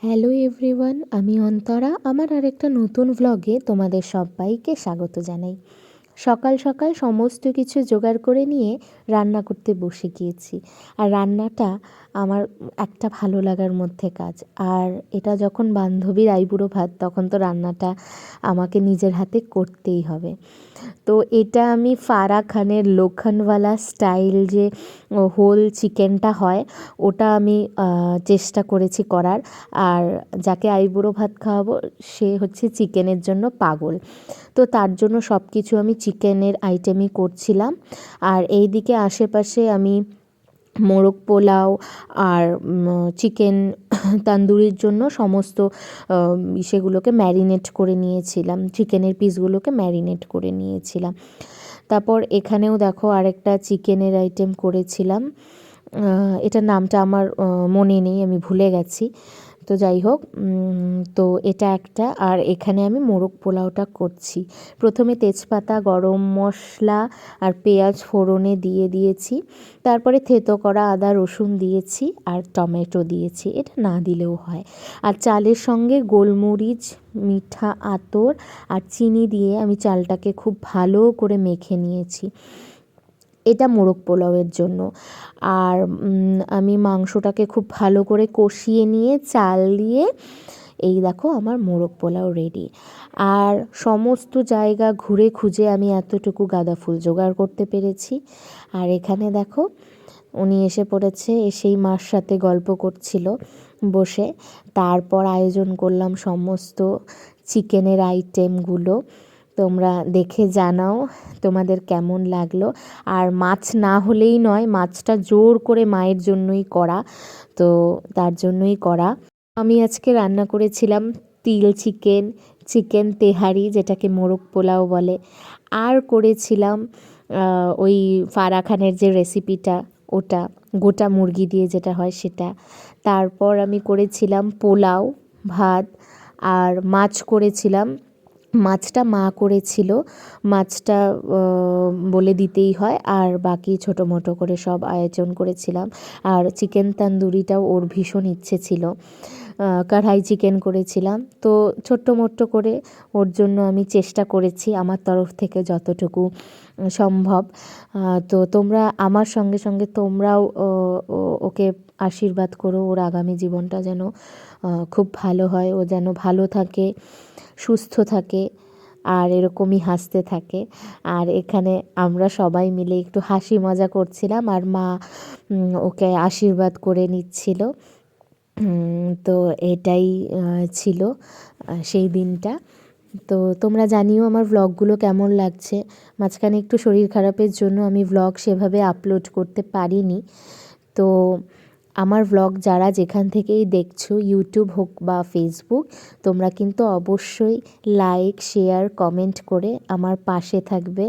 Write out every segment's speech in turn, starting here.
Hello everyone, আমি অন্তরা। আমার আরেকটা নতুন ভ্লগে তোমাদের সবাইকে স্বাগত জানাই। সকাল সকাল সমস্ত কিছু জোগাড় করে নিয়ে রান্না করতে বসে গিয়েছি। আর রান্নাটা আমার একটা ভালো লাগার মধ্যে কাজ। আর এটা যখন বান্ধবীর আইবুড়ো ভাত, তখন তো রান্নাটা আমাকে নিজের হাতে করতেই হবে। তো এটা আমি ফারাহ খানের লোখনওয়ালা স্টাইল যে হোল চিকেনটা হয়, ওটা আমি চেষ্টা করেছি করার। আর যাকে আইবুড়ো ভাত খাওয়াবো সে হচ্ছে চিকেনের জন্য পাগল। তো তার জন্য সব কিছু আমি চিকেনের আইটেমই করছিলাম। আর এই দিকে আশেপাশে আমি মোরগ পোলাও আর চিকেন তান্দুরির জন্য সমস্ত সেগুলোকে ম্যারিনেট করে নিয়েছিলাম, চিকেনের পিসগুলোকে ম্যারিনেট করে নিয়েছিলাম। তারপর এখানেও দেখো আরেকটা চিকেনের আইটেম করেছিলাম, এটার নামটা আমার মনে নেই, আমি ভুলে গেছি। তো যাই হোক, তো এটা একটা। আর এখানে আমি মোরগ পোলাওটা করছি। প্রথমে তেজপাতা, গরম মশলা আর পেঁয়াজ ফোড়নে দিয়ে দিয়েছি। তারপরে থেতো করা আদা রসুন দিয়েছি আর টমেটো দিয়েছি, এটা না দিলেও হয়। আর চালের সঙ্গে গোলমরিচ, মিঠা আতর আর চিনি দিয়ে আমি চালটাকে খুব ভালো করে মেখে নিয়েছি। এটা মোরগ পোলাওয়ের জন্য। আর আমি মাংসটাকে খুব ভালো করে কষিয়ে নিয়ে চাল দিয়ে, এই দেখো আমার মোরগ পোলাও রেডি। আর সমস্ত জায়গা ঘুরে খুঁজে আমি এতটুকু গাঁদা ফুল জোগাড় করতে পেরেছি। আর এখানে দেখো উনি এসে পড়েছে, এসেই মার সাথে গল্প করছিল বসে। তারপর আয়োজন করলাম সমস্ত চিকেনের আইটেমগুলো। তোমরা দেখে জানাও তোমাদের কেমন লাগলো। আর মাছ না হলেই নয়, মাছটা জোর করে মায়ের জন্যই করা, তো তার জন্যই করা। আমি আজকে রান্না করেছিলাম তিল চিকেন, চিকেন তেহারি যেটাকে মোরগ পোলাও বলে। আর করেছিলাম ওই ফারাহ খানের যে রেসিপিটা, ওটা গোটা মুরগি দিয়ে যেটা হয় সেটা। তারপর আমি করেছিলাম পোলাও, ভাত আর মাছ করেছিলাম। মাছটা মা করেছিল, মাছটা বলে দিতেই হয়। আর বাকি ছোটো মোটো করে সব আয়োজন করেছিলাম। আর চিকেন তান্দুরিটাও ওর ভীষণ ইচ্ছে ছিল। কড়াই চিকেন করেছিলাম, তো ছোট্ট মোট্ট করে ওর জন্য আমি চেষ্টা করেছি আমার তরফ থেকে যতটুকু সম্ভব। তো তোমরা আমার সঙ্গে সঙ্গে তোমরাও ওকে আশীর্বাদ করো, ওর আগামী জীবনটা যেন খুব ভালো হয়, ও যেন ভালো থাকে, সুস্থ থাকে আর এরকমই হাসতে থাকে। আর এখানে আমরা সবাই মিলে একটু হাসি মজা করছিলাম আর মা ওকে আশীর্বাদ করে নিচ্ছিল। তো এটাই ছিল সেই দিনটা। তো তোমরা জানিও আমার ভ্লগগুলো কেমন লাগছে। মাঝখানে একটু শরীর খারাপের জন্য আমি ভ্লগ সেভাবে আপলোড করতে পারিনি। তো আমার ভ্লগ যারা যেখান থেকেই দেখছো, ইউটিউব হোক বা ফেসবুক, তোমরা কিন্তু অবশ্যই লাইক, শেয়ার, কমেন্ট করে আমার পাশে থাকবে,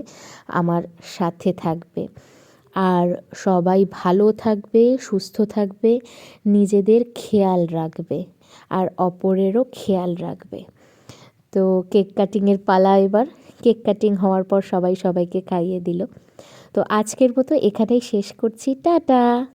আমার সাথে থাকবে। আর সবাই ভালো থাকবে, সুস্থ থাকবে, নিজেদের খেয়াল রাখবে আর অপরেরও খেয়াল রাখবে। তো কেক কাটিংয়ের পালা এবার। কেক কাটিং হওয়ার পর সবাই সবাইকে খাইয়ে দিল। তো আজকের মতো এখানেই শেষ করছি, টাটা।